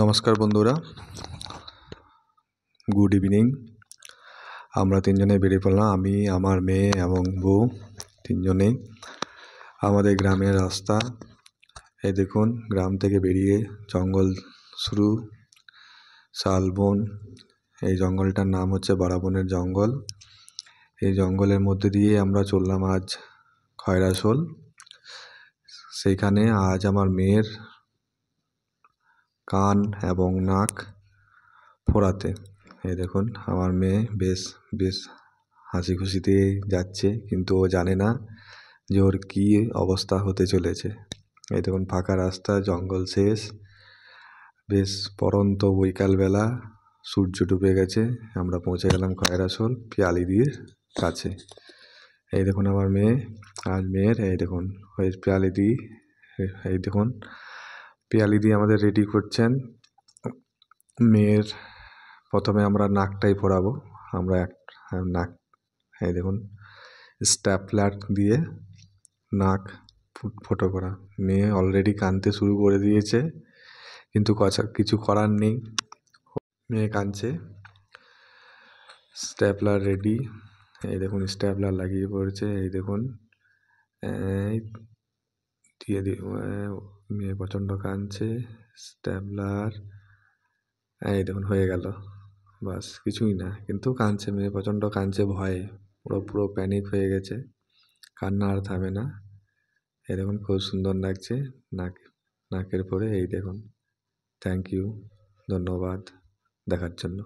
নমস্কার বন্ধুরা, good evening. আমরা তিনজনে বেরিয়ে পড়লাম, আমি, আমার মেয়ে এবং বউ, তিনজনেই আমাদের গ্রামের রাস্তা। এই দেখুন, গ্রাম থেকে বেরিয়ে জঙ্গল শুরু, শালবন। এই জঙ্গলটার নাম হচ্ছে বারাবনের জঙ্গল। এই জঙ্গলের মধ্যে দিয়ে আমরা চললাম আজ খয়রাশোল। সেইখানে আজ আমার মেয়ের কান এবং নাক ফোড়াতে। এই দেখুন, আমার মেয়ে বেশ বেশ হাসি খুশিতে যাচ্ছে, কিন্তু ও জানে না যে ওর কী অবস্থা হতে চলেছে। এই দেখুন, ফাঁকা রাস্তা, জঙ্গল শেষ, বেশ পড়ন্ত বৈকালবেলা, সূর্য ডুবে গেছে। আমরা পৌঁছে গেলাম খয়রাশোল পিয়ালিদির কাছে। এই দেখুন আমার মেয়ে, আজ মেয়ের এই দেখুন ওই পিয়ালিদি। এই দেখুন পিয়ালিদি আমাদের রেডি করছেন। মেয়ের প্রথমে আমরা নাকটাই ফোড়াবো। আমরা নাক, এই দেখুন স্ট্যাপলার দিয়ে নাক ফুটো করা। মেয়ে অলরেডি কাঁদতে শুরু করে দিয়েছে, কিন্তু কিছু করার নেই, মেয়ে কাঁদছে। Stapler ready. এই দেখুন স্ট্যাপলার লাগিয়ে পড়েছে। এই দেখুন দিয়ে মেয়ে প্রচণ্ড কাঁদছে। স্ট্যাপলার, এই দেখুন হয়ে গেল, বাস কিছুই না, কিন্তু কাঁদছে মেয়ে, প্রচণ্ড কাঁদছে ভয়ে, পুরো প্যানিক হয়ে গেছে, কান্না আর থামে না। এই দেখুন খুব সুন্দর লাগছে নাকের পরে। এই দেখুন, থ্যাংক ইউ, ধন্যবাদ দেখার জন্য।